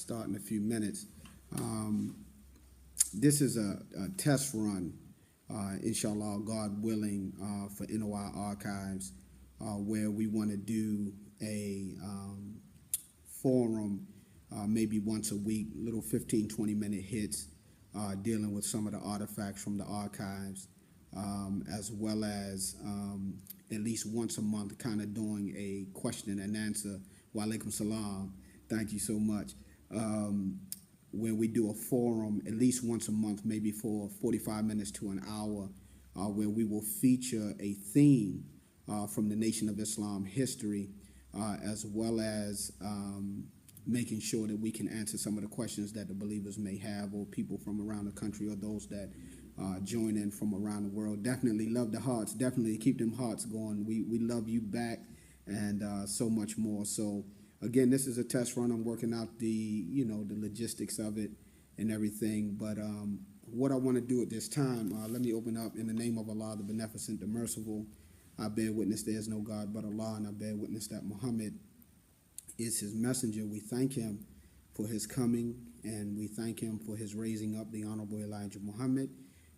start in a few minutes. This is a test run, inshallah, God willing, for NOI Archives, where we want to do a forum maybe once a week, little 15, 20-minute hits, dealing with some of the artifacts from the archives, as well as at least once a month kind of doing a question and answer. Wa alaikum salam. Thank you so much. Where we do a forum at least once a month, maybe for 45 minutes to an hour, where we will feature a theme from the Nation of Islam history, as well as making sure that we can answer some of the questions that the believers may have, or people from around the country, or those that join in from around the world. Definitely love the hearts. Definitely keep them hearts going. We love you back, and so much more. So again, this is a test run. I'm working out the the logistics of it and everything. But what I want to do at this time, let me open up in the name of Allah, the Beneficent, the Merciful. I bear witness there is no God but Allah, and I bear witness that Muhammad is his messenger. We thank him for his coming, and we thank him for his raising up the Honorable Elijah Muhammad,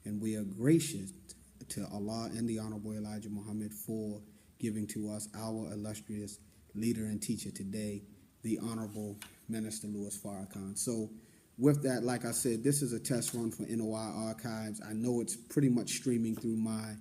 and we are gracious to Allah and the Honorable Elijah Muhammad for giving to us our illustrious leader and teacher today, the Honorable Minister Louis Farrakhan. So with that, like I said, this is a test run for NOI Archives. I know it's pretty much streaming through my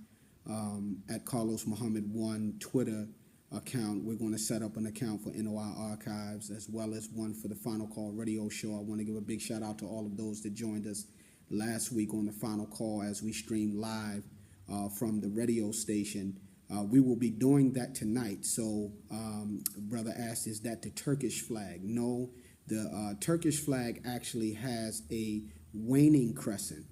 at Carlos Muhammad 1 Twitter account. We're going to set up an account for NOI Archives, as well as one for the Final Call radio show. I want to give a big shout out to all of those that joined us last week on the Final Call as we streamed live from the radio station. We will be doing that tonight. So brother asked, is that the Turkish flag? No, the Turkish flag actually has a waning crescent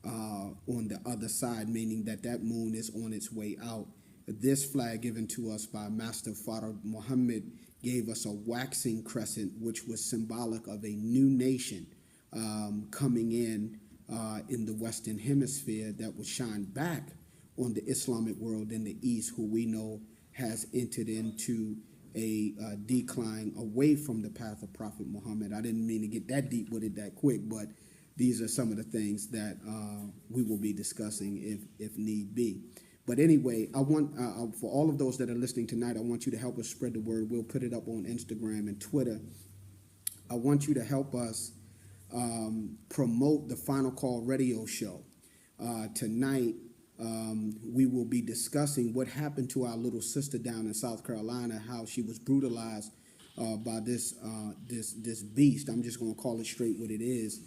on the other side, meaning that moon is on its way out. This flag given to us by Master Father Muhammad gave us a waxing crescent, which was symbolic of a new nation coming in the Western Hemisphere that would shine back on the Islamic world in the East, who we know has entered into a decline away from the path of Prophet Muhammad. I didn't mean to get that deep with it that quick, but these are some of the things that we will be discussing if need be. But anyway, I want, for all of those that are listening tonight, I want you to help us spread the word. We'll put it up on Instagram and Twitter. I want you to help us promote the Final Call radio show. Tonight, we will be discussing what happened to our little sister down in South Carolina, how she was brutalized by this beast. I'm just going to call it straight what it is.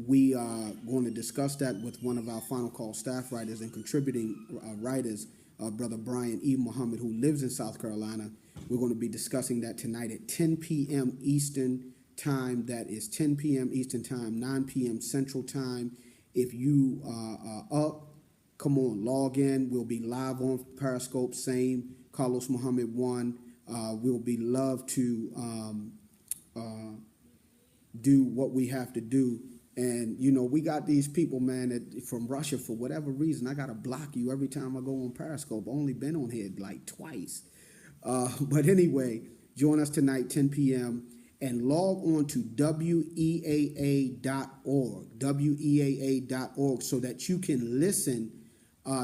We are going to discuss that with one of our Final Call staff writers and contributing writers, Brother Brian E. Muhammad, who lives in South Carolina. We're going to be discussing that tonight at 10 p.m. Eastern Time. That is 10 p.m. Eastern Time, 9 p.m. Central Time. If you are up, come on, log in. We'll be live on Periscope, same, Carlos Muhammad 1. We'll be love to do what we have to do. And, we got these people, man, from Russia, for whatever reason. I got to block you every time I go on Periscope. I've only been on here like twice. But anyway, join us tonight, 10 p.m., and log on to weaa.org, so that you can listen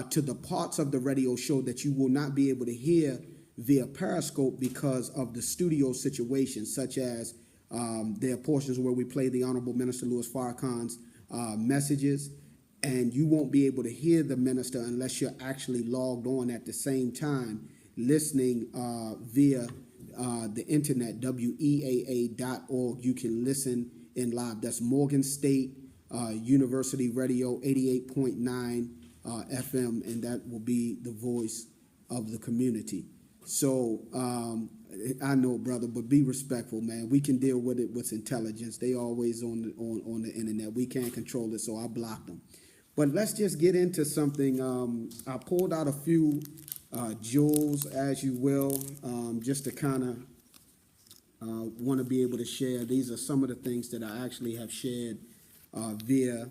to the parts of the radio show that you will not be able to hear via Periscope because of the studio situation, such as there are portions where we play the Honorable Minister Louis Farrakhan's messages, and you won't be able to hear the minister unless you're actually logged on at the same time, listening via the internet, weaa.org. You can listen in live. That's Morgan State University Radio, 88.9 FM, and that will be the voice of the community. So I know, brother, but be respectful, man. We can deal with it with intelligence. They always on the internet. We can't control it, so I blocked them. But let's just get into something. I pulled out a few jewels, as you will, just to kind of want to be able to share. These are some of the things that I actually have shared via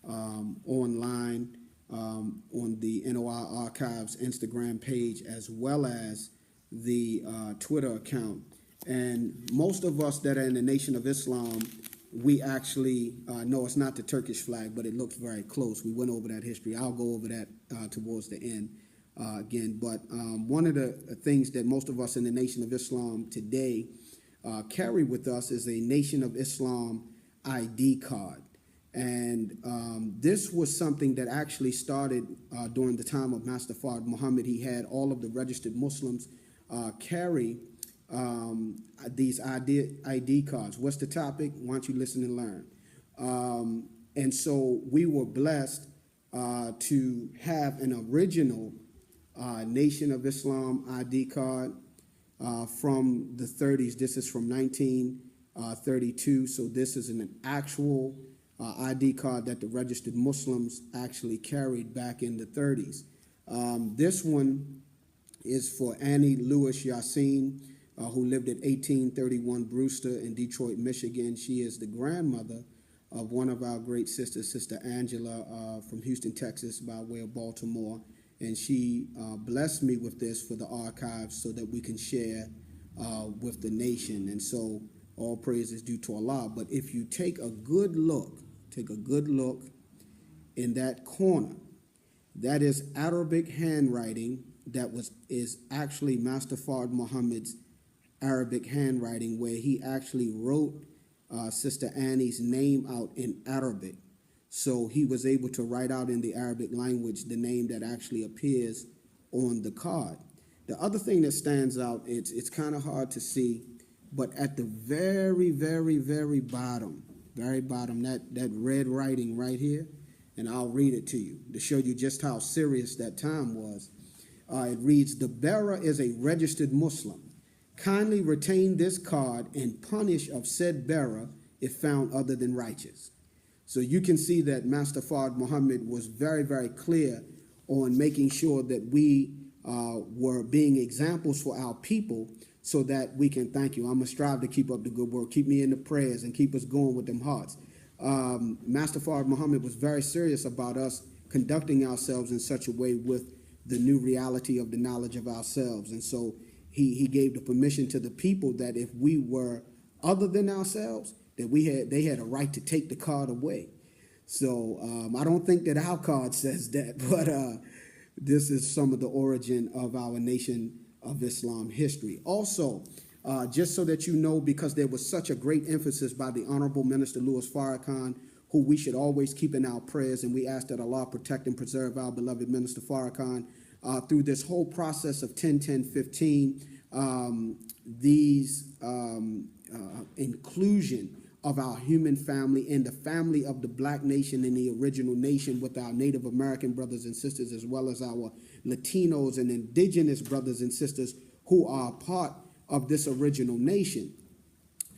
online on the NOI Archives Instagram page, as well as the Twitter account. And most of us that are in the Nation of Islam, we actually know it's not the Turkish flag, but it looks very close. We went over that history. I'll go over that towards the end again. But one of the things that most of us in the Nation of Islam today carry with us is a Nation of Islam ID card. And this was something that actually started during the time of Master Fard Muhammad. He had all of the registered Muslims carry these ID cards. What's the topic? Why don't you listen and learn? And so we were blessed to have an original Nation of Islam ID card from the 30s. This is from 1932. So this is an actual ID card that the registered Muslims actually carried back in the 30s. This one is for Annie Lewis Yassin, who lived at 1831 Brewster in Detroit, Michigan. She is the grandmother of one of our great sisters, Sister Angela from Houston, Texas, by way of Baltimore. And she blessed me with this for the archives so that we can share with the nation. And so all praise is due to Allah. But if you take a good look in that corner, that is Arabic handwriting is actually Master Fard Muhammad's Arabic handwriting, where he actually wrote Sister Annie's name out in Arabic. So he was able to write out in the Arabic language the name that actually appears on the card. The other thing that stands out, it's kind of hard to see, but at the very, very, very bottom, that red writing right here, and I'll read it to you to show you just how serious that time was. It reads, "The bearer is a registered Muslim. Kindly retain this card and punish of said bearer if found other than righteous." So you can see that Master Fard Muhammad was very, very clear on making sure that we were being examples for our people so that we can, thank you, I'm going to strive to keep up the good work. Keep me in the prayers and keep us going with them hearts. Master Fard Muhammad was very serious about us conducting ourselves in such a way with the new reality of the knowledge of ourselves. And so he gave the permission to the people that if we were other than ourselves, that they had a right to take the card away. So I don't think that our card says that, but this is some of the origin of our Nation of Islam history. Also, just so that you know, because there was such a great emphasis by the Honorable Minister Louis Farrakhan, who we should always keep in our prayers, and we ask that Allah protect and preserve our beloved Minister Farrakhan through this whole process of 10-10-15, these inclusion of our human family and the family of the Black nation in the original nation with our Native American brothers and sisters, as well as our Latinos and indigenous brothers and sisters who are part of this original nation.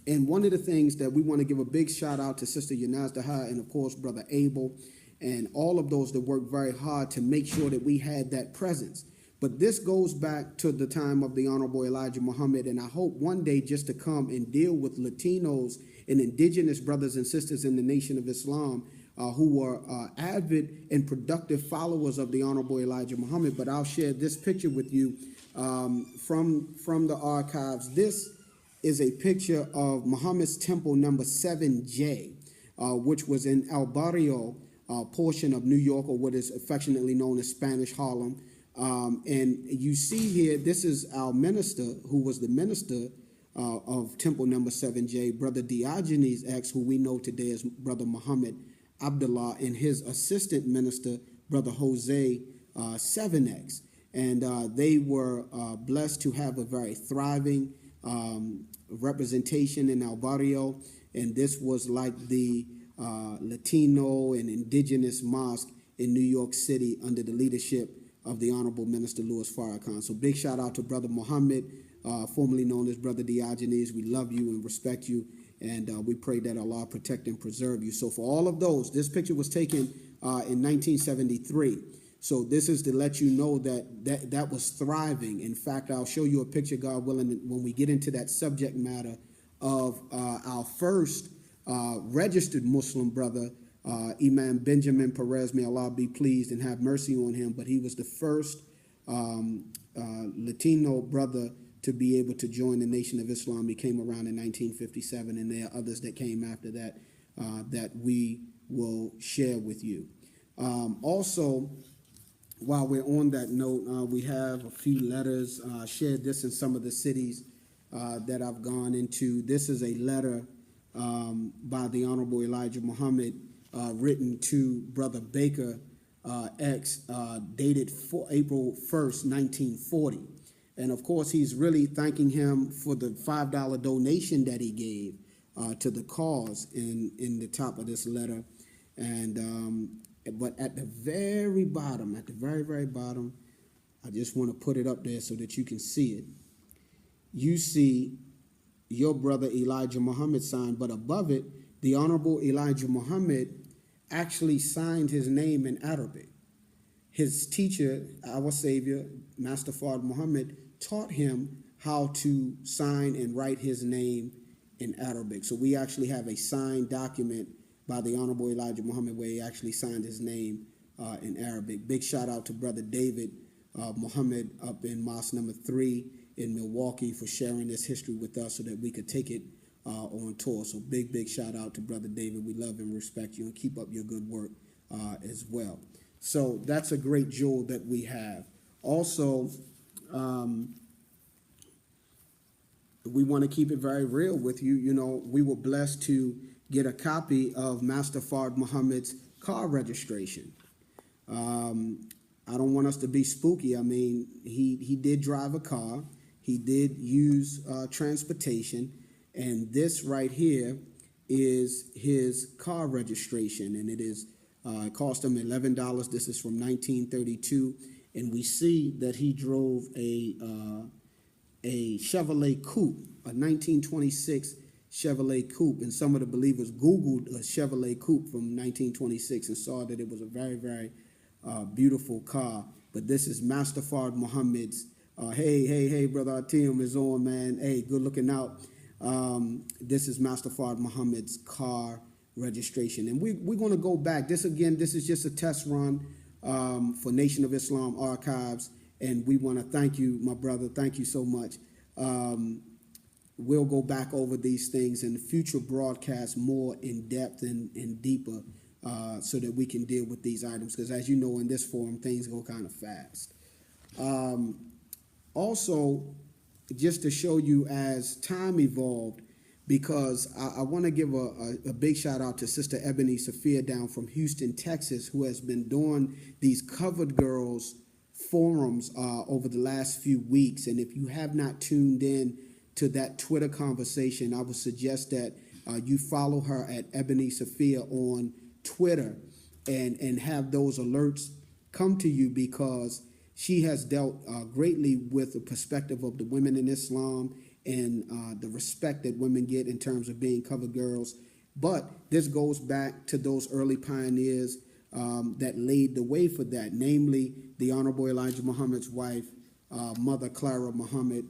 And one of the things that we want to give a big shout out to Sister Yanazdaha and, of course, Brother Abel and all of those that worked very hard to make sure that we had that presence. But this goes back to the time of the Honorable Elijah Muhammad, and I hope one day just to come and deal with Latinos and indigenous brothers and sisters in the Nation of Islam who were avid and productive followers of the Honorable Elijah Muhammad. But I'll share this picture with you from the archives. This is a picture of Muhammad's Temple number 7J, which was in El Barrio portion of New York, or what is affectionately known as Spanish Harlem. And you see here, this is our minister, who was the minister of Temple number 7J, Brother Diogenes X, who we know today as Brother Muhammad Abdullah, and his assistant minister, Brother Jose 7X. And they were blessed to have a very thriving representation in El Barrio. And this was like the Latino and indigenous mosque in New York City under the leadership of the Honorable Minister Louis Farrakhan. So big shout out to Brother Muhammad, formerly known as Brother Diogenes. We love you and respect you, and we pray that Allah protect and preserve you. So for all of those, this picture was taken in 1973. So this is to let you know that was thriving. In fact, I'll show you a picture, God willing, when we get into that subject matter of our first registered Muslim brother, Imam Benjamin Perez, may Allah be pleased and have mercy on him. But he was the first Latino brother to be able to join the Nation of Islam. He came around in 1957, and there are others that came after that that we will share with you. Also, while we're on that note, we have a few letters. Shared this in some of the cities that I've gone into. This is a letter by the Honorable Elijah Muhammad written to Brother Baker X, dated April 1st, 1940. And of course, he's really thanking him for the $5 donation that he gave to the cause in the top of this letter. And but at the very bottom, very bottom, I just want to put it up there so that you can see it. You see your brother Elijah Muhammad signed, but above it, the Honorable Elijah Muhammad actually signed his name in Arabic. His teacher, our Savior, Master Fard Muhammad, taught him how to sign and write his name in Arabic. So we actually have a signed document by the Honorable Elijah Muhammad where he actually signed his name in Arabic. Big shout out to Brother David Muhammad up in Mosque number 3 in Milwaukee for sharing this history with us so that we could take it on tour. So big shout out to Brother David. We love and respect you and keep up your good work as well. So that's a great jewel that we have. Also, we want to keep it very real with you. You know, we were blessed to get a copy of Master Fard Muhammad's car registration. I don't want us to be spooky. I mean, he did drive a car. He did use transportation. And this right here is his car registration. And it is it cost him $11. This is from 1932. And we see that he drove a Chevrolet Coupe, a 1926 Chevrolet Coupe. And some of the believers Googled a Chevrolet Coupe from 1926 and saw that it was a very beautiful car. But this is Master Fard Muhammad's. Hey, Brother Atim is on, man. Hey, good looking out. This is Master Fard Muhammad's car registration. And we're going to go back. This is just a test run for Nation of Islam Archives. And we want to thank you, my brother. Thank you so much. We'll go back over these things in future broadcasts more in depth and deeper so that we can deal with these items. Because as you know, in this forum, things go kind of fast. Also, just to show you as time evolved, because I want to give a big shout out to Sister Ebony Sophia down from Houston, Texas, who has been doing these Covered Girls forums over the last few weeks. And if you have not tuned in to that Twitter conversation, I would suggest that you follow her at Ebony Sophia on Twitter and have those alerts come to you, because she has dealt greatly with the perspective of the women in Islam and the respect that women get in terms of being covered girls. But this goes back to those early pioneers that laid the way for that, namely the Honorable Elijah Muhammad's wife, Mother Clara Muhammad,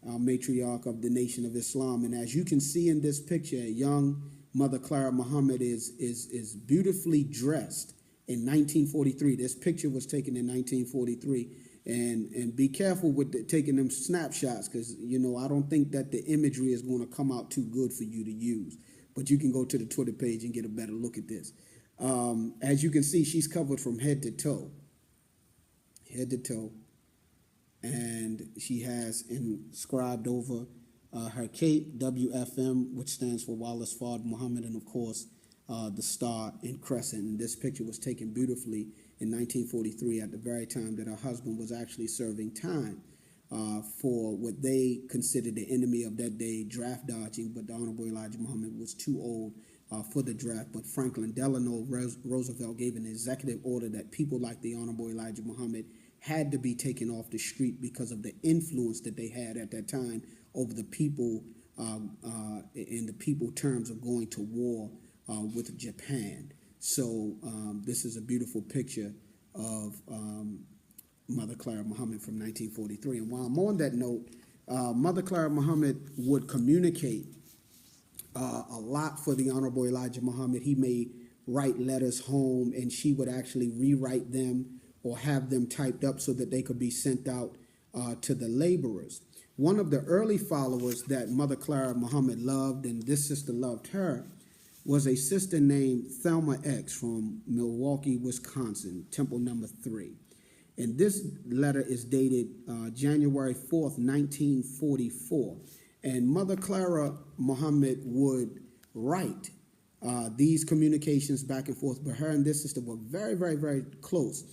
matriarch of the Nation of Islam. And as you can see in this picture, young Mother Clara Muhammad is beautifully dressed in 1943. This picture was taken in 1943. And be careful with taking them snapshots, because, you know, I don't think that the imagery is going to come out too good for you to use. But you can go to the Twitter page and get a better look at this. As you can see, she's covered from head to toe. And she has inscribed over her cape, WFM, which stands for Wallace Fard Muhammad, and of course, the star and crescent. And this picture was taken beautifully in 1943 at the very time that her husband was actually serving time for what they considered the enemy of that day, draft dodging. But the Honorable Elijah Muhammad was too old for the draft. But Franklin Delano Roosevelt gave an executive order that people like the Honorable Elijah Muhammad had to be taken off the street because of the influence that they had at that time over the people in the people terms of going to war with Japan. So this is a beautiful picture of Mother Clara Muhammad from 1943. And while I'm on that note, Mother Clara Muhammad would communicate a lot for the Honorable Elijah Muhammad. He may write letters home, and she would actually rewrite them or have them typed up so that they could be sent out to the laborers. one of the early followers that Mother Clara Muhammad loved, and this sister loved her, was a sister named Thelma X from Milwaukee, Wisconsin, temple number 3. And this letter is dated January 4th, 1944. And Mother Clara Muhammad would write these communications back and forth, but her and this sister were very, very, very close.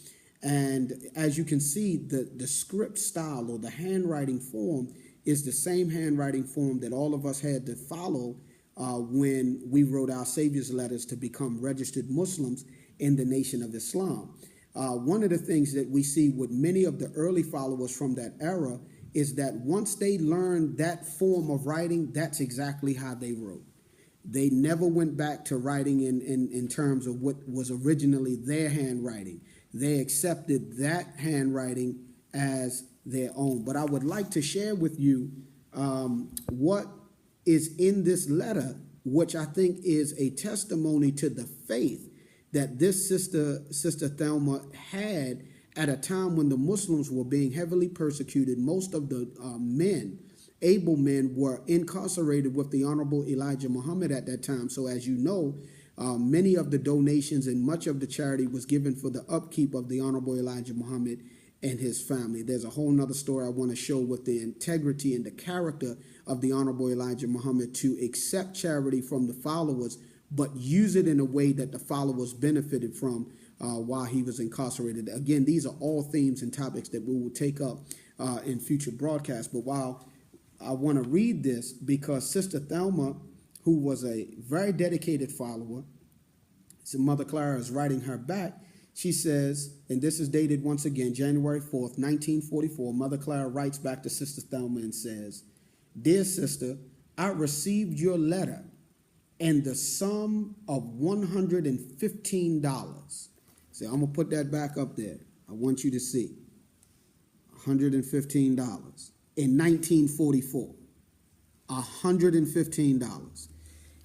And as you can see, the script style or the handwriting form is the same handwriting form that all of us had to follow when we wrote our Savior's letters to become registered Muslims in the Nation of Islam. One of the things that we see with many of the early followers from that era is that once they learned that form of writing, that's exactly how they wrote. They never went back to writing in terms of what was originally their handwriting. They accepted that handwriting as their own. But I would like to share with you what is in this letter, which I think is a testimony to the faith that this Sister Thelma had at a time when the Muslims were being heavily persecuted. Most of the men, able men, were incarcerated with the Honorable Elijah Muhammad at that time. So as you know, many of the donations and much of the charity was given for the upkeep of the Honorable Elijah Muhammad and his family. There's a whole nother story I want to show with the integrity and the character of the Honorable Elijah Muhammad to accept charity from the followers, but use it in a way that the followers benefited from while he was incarcerated. Again, these are all themes and topics that we will take up in future broadcasts. But while I want to read this, because Sister Thelma, who was a very dedicated follower, so Mother Clara is writing her back. She says, and this is dated once again, January 4th, 1944. Mother Clara writes back to Sister Thelma and says, "Dear sister, I received your letter and the sum of $115. So I'm going to put that back up there. I want you to see. $115 in 1944. $115.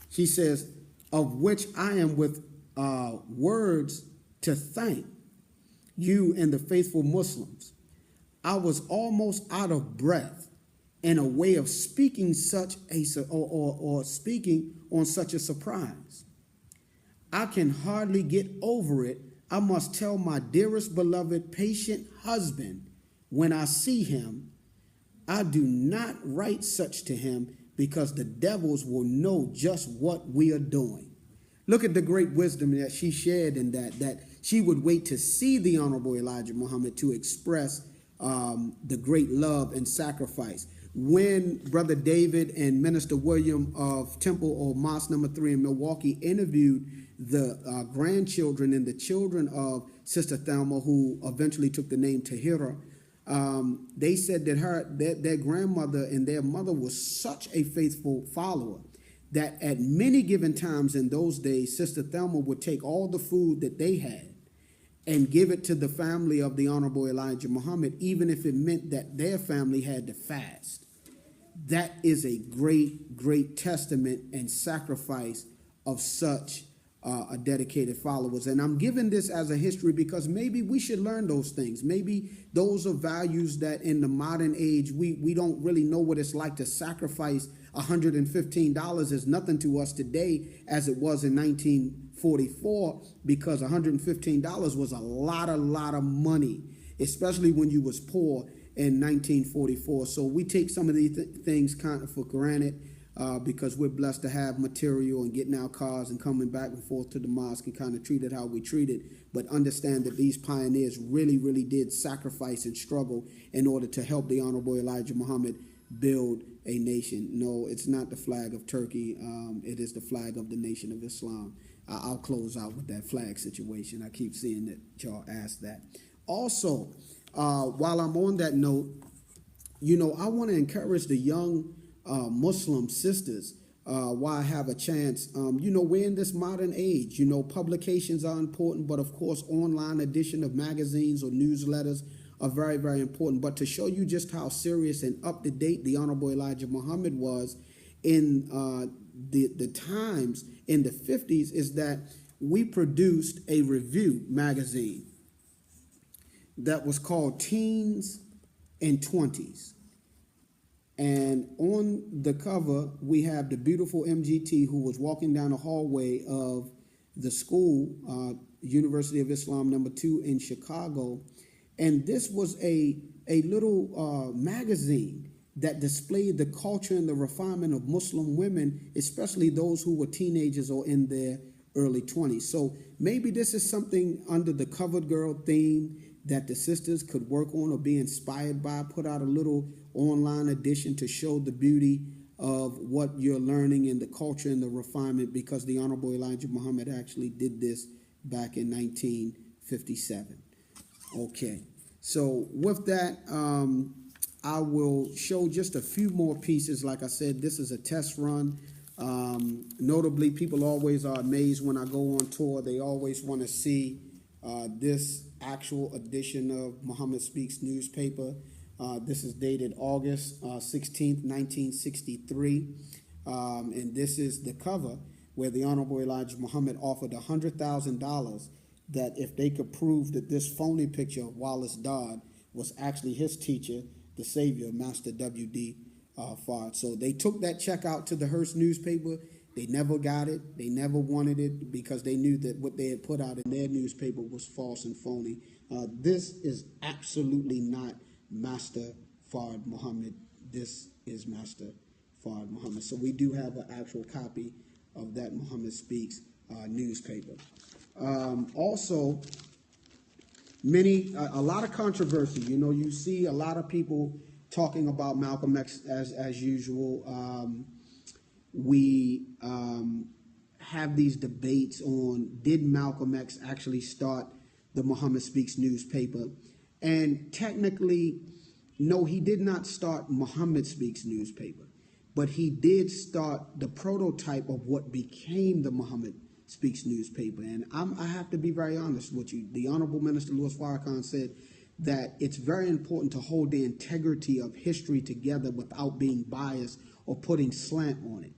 She says, of which I am with words to thank you and the faithful Muslims. I was almost out of breath in a way of speaking such a speaking on such a surprise. I can hardly get over it. I must tell my dearest beloved patient husband when I see him, I do not write such to him because the devils will know just what we are doing." Look at the great wisdom that she shared in that she would wait to see the Honorable Elijah Muhammad to express the great love and sacrifice. When Brother David and Minister William of Temple or Mosque number 3 in Milwaukee interviewed the grandchildren and the children of Sister Thelma, who eventually took the name Tahira, they said that their grandmother and their mother was such a faithful follower that at many given times in those days, Sister Thelma would take all the food that they had and give it to the family of the Honorable Elijah Muhammad, even if it meant that their family had to fast. That is a great, great testament and sacrifice of such a dedicated followers. And I'm giving this as a history because maybe we should learn those things. Maybe those are values that in the modern age, we don't really know what it's like to sacrifice. $115 is nothing to us today as it was in 1944, because $115 was a lot of money, especially when you was poor in 1944. So we take some of these things kind of for granted because we're blessed to have material and getting our cars and coming back and forth to the mosque and kind of treat it how we treat it. But understand that these pioneers really, really did sacrifice and struggle in order to help the Honorable Elijah Muhammad build a nation. No, it's not the flag of Turkey. It is the flag of the Nation of Islam. I'll close out with that flag situation. I keep seeing that y'all ask that. Also, while I'm on that note, I want to encourage the young Muslim sisters while I have a chance. We're in this modern age. Publications are important, but of course, online edition of magazines or newsletters are very, very important. But to show you just how serious and up to date the Honorable Elijah Muhammad was in the times in the 50s, is that we produced a review magazine that was called Teens and 20s. And on the cover, we have the beautiful MGT who was walking down the hallway of the school, University of Islam #2 in Chicago. And this was a little magazine that displayed the culture and the refinement of Muslim women, especially those who were teenagers or in their early 20s. So maybe this is something under the covered girl theme that the sisters could work on or be inspired by, put out a little online edition to show the beauty of what you're learning in the culture and the refinement, because the Honorable Elijah Muhammad actually did this back in 1957. Okay, so with that, I will show just a few more pieces. Like I said, this is a test run. Notably, people always are amazed when I go on tour. They always want to see this actual edition of Muhammad Speaks newspaper. This is dated August 16th, 1963. And this is the cover where the Honorable Elijah Muhammad offered $100,000 that if they could prove that this phony picture of Wallace Dodd was actually his teacher, the Savior, Master W.D. Fard. So they took that check out to the Hearst newspaper. They never got it. They never wanted it because they knew that what they had put out in their newspaper was false and phony. This is absolutely not Master Fard Muhammad. This is Master Fard Muhammad. So we do have an actual copy of that Muhammad Speaks newspaper. Also, a lot of controversy. You know, you see a lot of people talking about Malcolm X as usual. We have these debates on, did Malcolm X actually start the Muhammad Speaks newspaper? And technically, no, he did not start Muhammad Speaks newspaper, but he did start the prototype of what became the Muhammad Speaks newspaper. And I have to be very honest with you. The Honorable Minister Louis Farrakhan said that it's very important to hold the integrity of history together without being biased or putting slant on it.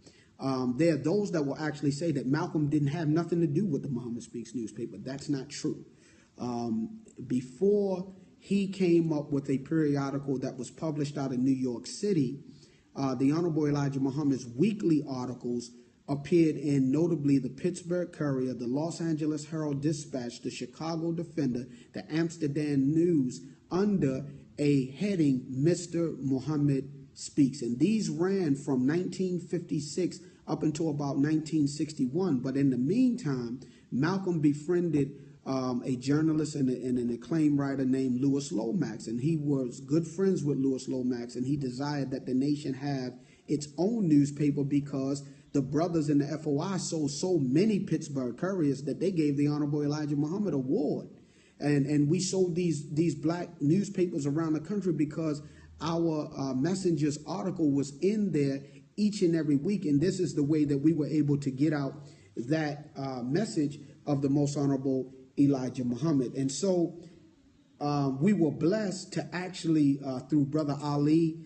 There are those that will actually say that Malcolm didn't have nothing to do with the Muhammad Speaks newspaper. That's not true. Before he came up with a periodical that was published out of New York City, the Honorable Elijah Muhammad's weekly articles appeared in notably the Pittsburgh Courier, the Los Angeles Herald-Dispatch, the Chicago Defender, the Amsterdam News, under a heading, Mr. Muhammad Speaks. And these ran from 1956 up until about 1961. But in the meantime, Malcolm befriended a journalist and an acclaimed writer named Louis Lomax. And he was good friends with Louis Lomax, and he desired that the nation have its own newspaper because the brothers in the FOI sold so many Pittsburgh Couriers that they gave the Honorable Elijah Muhammad Award. And we sold these black newspapers around the country because our Messenger's article was in there each and every week. And this is the way that we were able to get out that message of the Most Honorable Elijah Muhammad. And so we were blessed to actually, through Brother Ali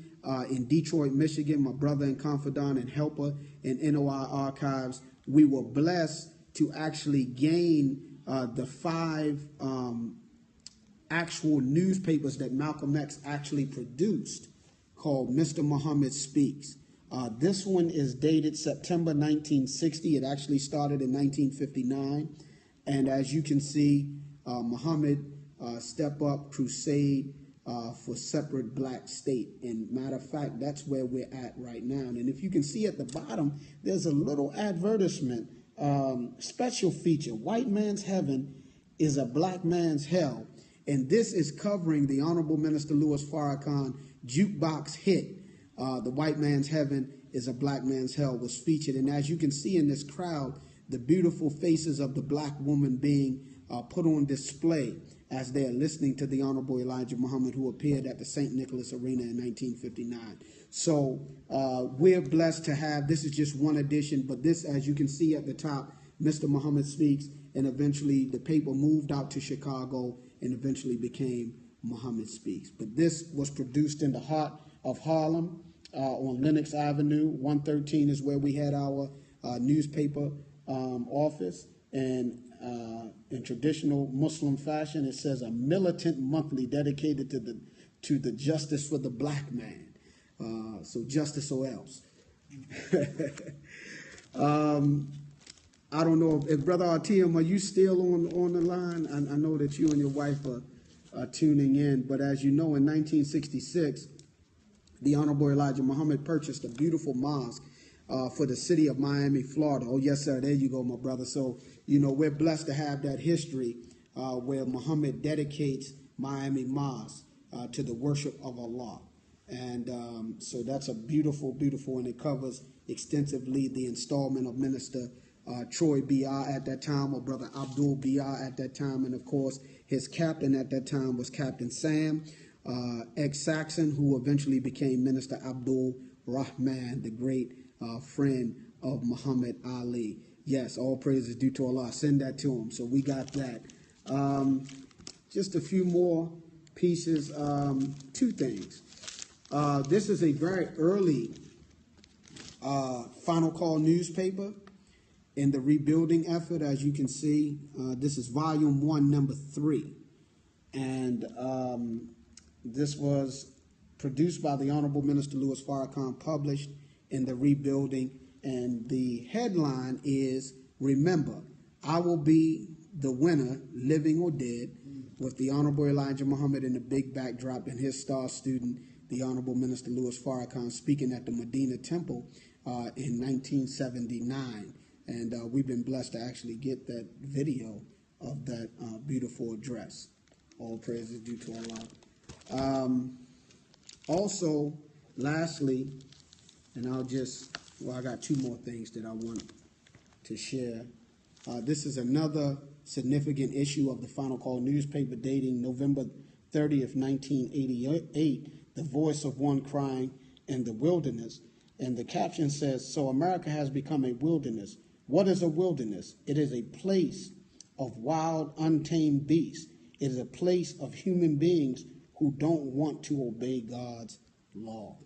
in Detroit, Michigan, my brother and confidant and helper in NOI Archives, we were blessed to actually gain the 5 actual newspapers that Malcolm X actually produced, called Mr. Muhammad Speaks. This one is dated September 1960. It actually started in 1959. And as you can see, Muhammad Step Up Crusade for Separate Black State. And matter of fact, that's where we're at right now. And if you can see at the bottom, there's a little advertisement, special feature, White Man's Heaven is a Black Man's Hell. And this is covering the Honorable Minister Louis Farrakhan jukebox hit, The White Man's Heaven is a Black Man's Hell, was featured. And as you can see in this crowd, the beautiful faces of the black woman being put on display as they are listening to the Honorable Elijah Muhammad, who appeared at the St. Nicholas Arena in 1959. So we're blessed to have, this is just one edition, but this, as you can see at the top, Mr. Muhammad Speaks, and eventually the paper moved out to Chicago and eventually became Muhammad Speaks. But this was produced in the heart of Harlem on Lenox Avenue. 113 is where we had our newspaper office. And in traditional Muslim fashion, it says a militant monthly dedicated to the justice for the black man. So justice or else. I don't know if Brother Artium, are you still on the line? I know that you and your wife are tuning in, but as you know, in 1966, the Honorable Elijah Muhammad purchased a beautiful mosque for the city of Miami, Florida. Oh, yes, sir. There you go, my brother. So, we're blessed to have that history where Muhammad dedicates Miami Mosque to the worship of Allah. And so that's a beautiful, beautiful, and it covers extensively the installment of Minister Troy B.R. at that time, or Brother Abdul B.R. at that time. And, of course, his captain at that time was Captain Sam X. Saxon, who eventually became Minister Abdul Rahman, the great friend of Muhammad Ali. Yes, all praise is due to Allah. Send that to him. So we got that. Just a few more pieces. Two things. This is a very early Final Call newspaper in the rebuilding effort. As you can see, this is volume 1, number 3. And this was produced by the Honorable Minister Louis Farrakhan, published in the rebuilding. And the headline is, "Remember, I will be the winner, living or dead," with the Honorable Elijah Muhammad in the big backdrop and his star student, the Honorable Minister Louis Farrakhan, speaking at the Medina Temple in 1979. And we've been blessed to actually get that video of that beautiful address. All praise is due to Allah. Also, lastly, and I got two more things that I want to share. This is another significant issue of the Final Call newspaper dating November 30th, 1988, "The Voice of One Crying in the Wilderness." And the caption says, "So America has become a wilderness. What is a wilderness? It is a place of wild, untamed beasts. It is a place of human beings who don't want to obey God's law."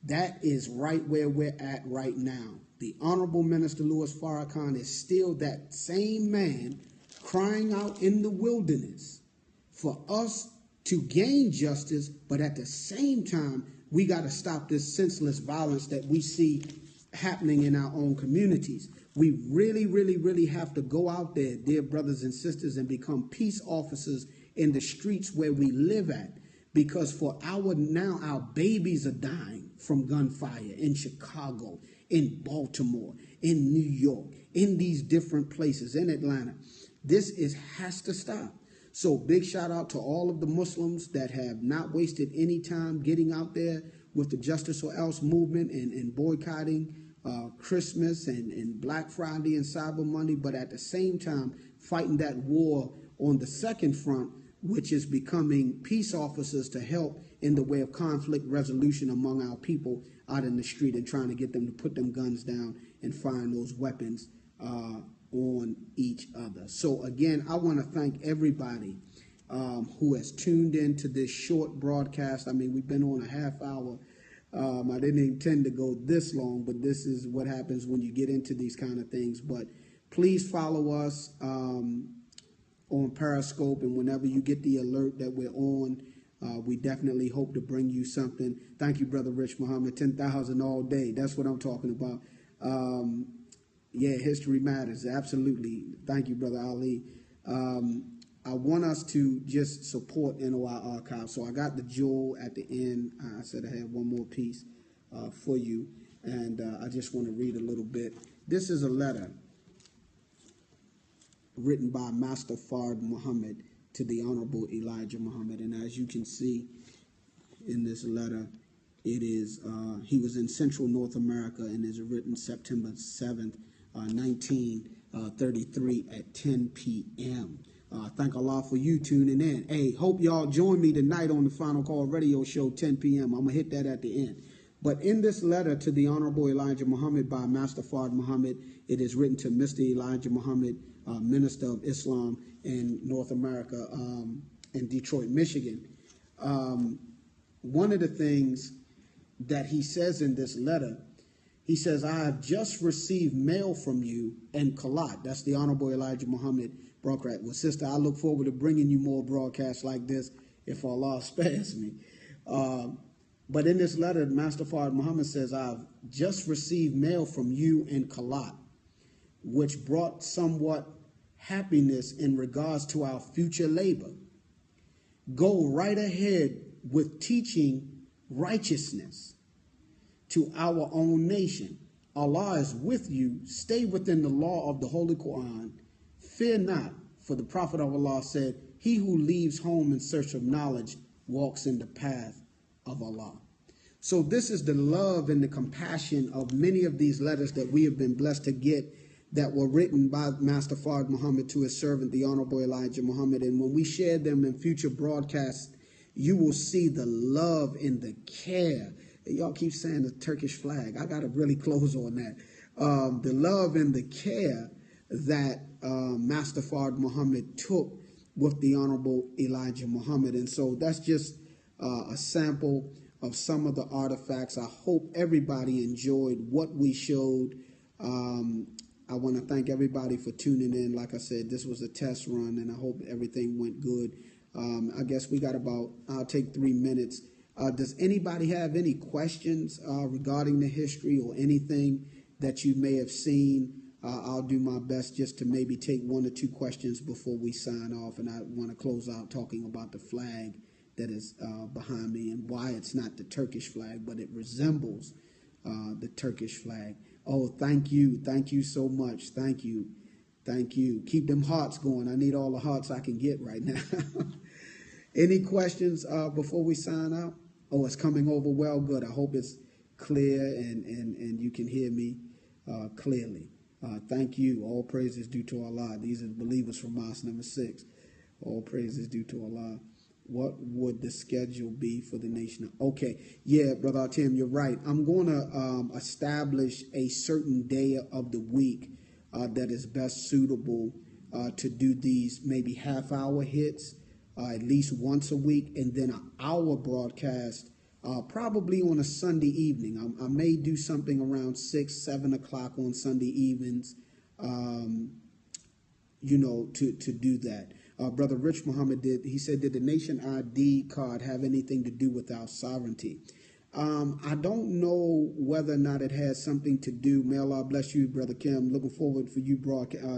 That is right where we're at right now. The Honorable Minister Louis Farrakhan is still that same man crying out in the wilderness for us to gain justice, but at the same time, we got to stop this senseless violence that we see happening in our own communities. We really, really, really have to go out there, dear brothers and sisters, and become peace officers in the streets where we live at. Because our babies are dying from gunfire in Chicago, in Baltimore, in New York, in these different places, in Atlanta. This has to stop. So big shout out to all of the Muslims that have not wasted any time getting out there with the Justice or Else movement and boycotting Christmas and Black Friday and Cyber Monday, but at the same time fighting that war on the second front, which is becoming peace officers to help in the way of conflict resolution among our people out in the street, and trying to get them to put them guns down and find those weapons on each other. So again, I want to thank everybody who has tuned in to this short broadcast. I mean, we've been on a half hour. I didn't intend to go this long, but this is what happens when you get into these kind of things. But please follow us on Periscope, and whenever you get the alert that we're on, we definitely hope to bring you something. Thank you, Brother Rich Muhammad. 10,000 all day. That's what I'm talking about. Yeah, history matters. Absolutely. Thank you, Brother Ali. I want us to just support NOI Archive. So I got the jewel at the end. I said I had one more piece for you. And I just want to read a little bit. This is a letter written by Master Fard Muhammad to the Honorable Elijah Muhammad. And as you can see in this letter, it is, he was in Central North America, and is written September 7th, 1933 at 10 p.m. Thank Allah for you tuning in. Hey, hope y'all join me tonight on the Final Call radio show, 10 p.m. I'm going to hit that at the end. But in this letter to the Honorable Elijah Muhammad by Master Fard Muhammad, it is written to Mr. Elijah Muhammad, Minister of Islam in North America, in Detroit, Michigan. One of the things that he says in this letter, he says, "I have just received mail from you and Kalat." That's the Honorable Elijah Muhammad broadcast. Well, sister, I look forward to bringing you more broadcasts like this if Allah spares me. But in this letter, Master Fard Muhammad says, I've just received mail from you in Kalat, which brought somewhat happiness in regards to our future labor. Go right ahead with teaching righteousness to our own nation. Allah is with you. Stay within the law of the Holy Quran. Fear not, for the Prophet of Allah said, he who leaves home in search of knowledge walks in the path of Allah. So this is the love and the compassion of many of these letters that we have been blessed to get, that were written by Master Fard Muhammad to his servant, the Honorable Elijah Muhammad. And when we share them in future broadcasts, you will see the love and the care. Y'all keep saying the Turkish flag. I got to really close on that. The love and the care that Master Fard Muhammad took with the Honorable Elijah Muhammad. And so that's just a sample of some of the artifacts. I hope everybody enjoyed what we showed. I want to thank everybody for tuning in. Like I said, this was a test run, and I hope everything went good. I guess we got about, I'll take 3 minutes. Does anybody have any questions regarding the history or anything that you may have seen? I'll do my best just to maybe take 1 or 2 questions before we sign off. And I want to close out talking about the flag that is behind me and why it's not the Turkish flag, but it resembles the Turkish flag. Oh, thank you. Thank you so much. Thank you. Thank you. Keep them hearts going. I need all the hearts I can get right now. Any questions before we sign out? Oh, it's coming over well. Good. I hope it's clear and you can hear me clearly. Thank you. All praise is due to Allah. These are the believers from Mosque number 6. All praise is due to Allah. What would the schedule be for the nation? Okay. Yeah, Brother Tim, you're right. I'm going to establish a certain day of the week that is best suitable to do these maybe half-hour hits at least once a week, and then an hour broadcast probably on a Sunday evening. I may do something around 6, 7 o'clock on Sunday evenings, to do that. Brother Rich Muhammad he said, did the nation ID card have anything to do with our sovereignty? I don't know whether or not it has something to do. May Allah bless you, Brother Kim. Looking forward for you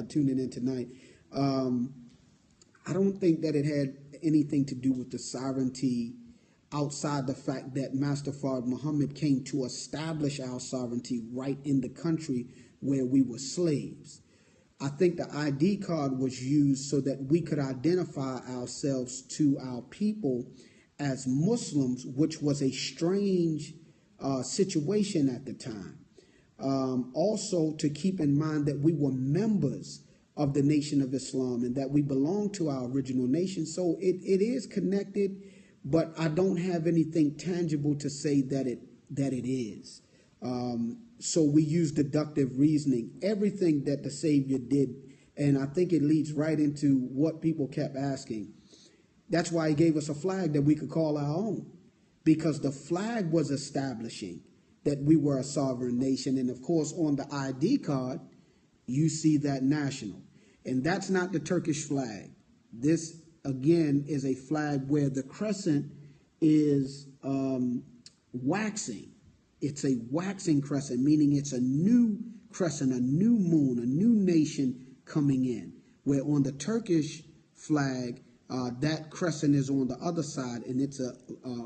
tuning in tonight. I don't think that it had anything to do with the sovereignty outside the fact that Master Fard Muhammad came to establish our sovereignty right in the country where we were slaves. I think the ID card was used so that we could identify ourselves to our people as Muslims, which was a strange situation at the time. Also, to keep in mind that we were members of the Nation of Islam and that we belong to our original nation. So it is connected, but I don't have anything tangible to say that it is. So we use deductive reasoning, everything that the Savior did. And I think it leads right into what people kept asking. That's why he gave us a flag that we could call our own, because the flag was establishing that we were a sovereign nation. And of course, on the ID card, you see that national. And that's not the Turkish flag. This, again, is a flag where the crescent is waxing. It's a waxing crescent, meaning it's a new crescent, a new moon, a new nation coming in. Where on the Turkish flag, that crescent is on the other side, and it's a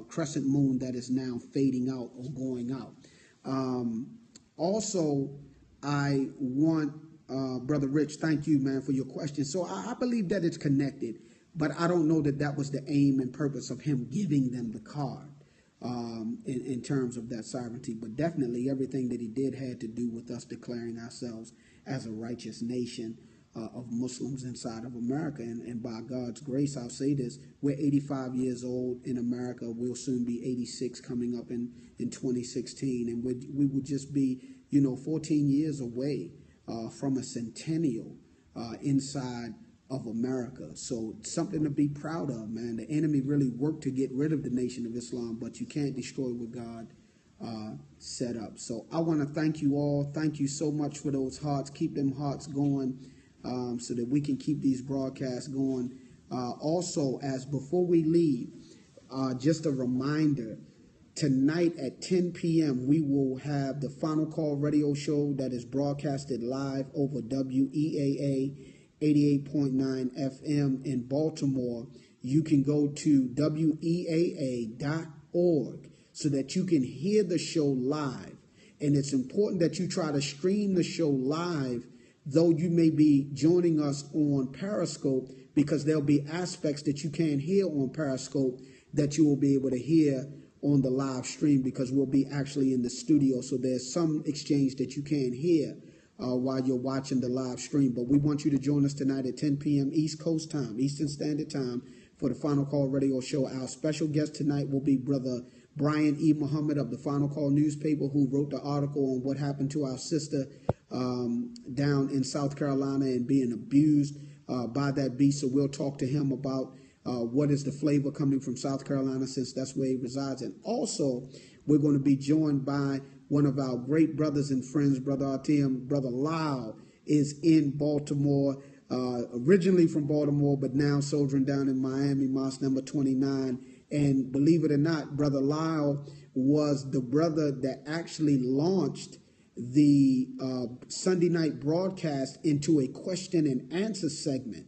crescent moon that is now fading out or going out. Also, I want, Brother Rich, thank you, man, for your question. So I believe that it's connected, but I don't know that that was the aim and purpose of him giving them the card. In terms of that sovereignty, but definitely everything that he did had to do with us declaring ourselves as a righteous nation of Muslims inside of America. And by God's grace, I'll say this, we're 85 years old in America. We'll soon be 86 coming up in 2016. And we would just be, 14 years away from a centennial inside of America. So something to be proud of, man. The enemy really worked to get rid of the Nation of Islam, but you can't destroy what God set up. So I want to thank you all. Thank you so much for those hearts. Keep them hearts going so that we can keep these broadcasts going. Also, as before we leave, just a reminder, tonight at 10 p.m., we will have the Final Call radio show that is broadcasted live over WEAA 88.9 FM in Baltimore. You can go to weaa.org so that you can hear the show live. And it's important that you try to stream the show live, though you may be joining us on Periscope, because there'll be aspects that you can't hear on Periscope that you will be able to hear on the live stream, because we'll be actually in the studio. So there's some exchange that you can't hear while you're watching the live stream. But we want you to join us tonight at 10 p.m. East Coast time, Eastern Standard Time, for the Final Call radio show. Our special guest tonight will be Brother Brian E. Muhammad of the Final Call newspaper, who wrote the article on what happened to our sister down in South Carolina and being abused by that beast. So we'll talk to him about what is the flavor coming from South Carolina, since that's where he resides. And also, we're going to be joined by one of our great brothers and friends, Brother Artem. Brother Lyle is in Baltimore, originally from Baltimore, but now soldiering down in Miami, Mosque number 29. And believe it or not, Brother Lyle was the brother that actually launched the Sunday night broadcast into a question and answer segment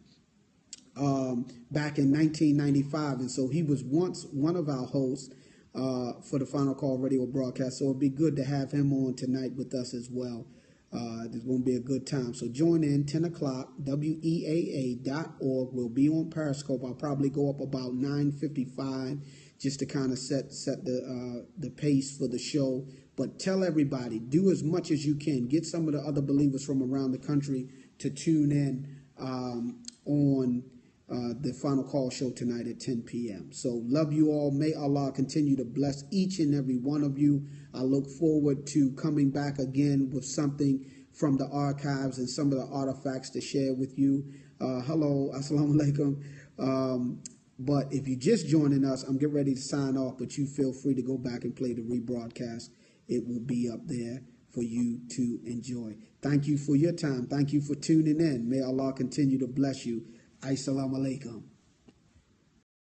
back in 1995. And so he was once one of our hosts for the Final Call radio broadcast. So it'd be good to have him on tonight with us as well. It's going to be a good time. So join in 10 o'clock, weaa.org. We'll be on Periscope. I'll probably go up about 9:55 just to kind of set the pace for the show. But tell everybody, do as much as you can. Get some of the other believers from around the country to tune in on the Final Call show tonight at 10 p.m. So love you all. May Allah continue to bless each and every one of you. I look forward to coming back again with something from the archives and some of the artifacts to share with you. Hello, assalamu alaikum. But if you're just joining us, I'm getting ready to sign off, but you feel free to go back and play the rebroadcast. It will be up there for you to enjoy. Thank you for your time. Thank you for tuning in. May Allah continue to bless you. Assalamu alaikum.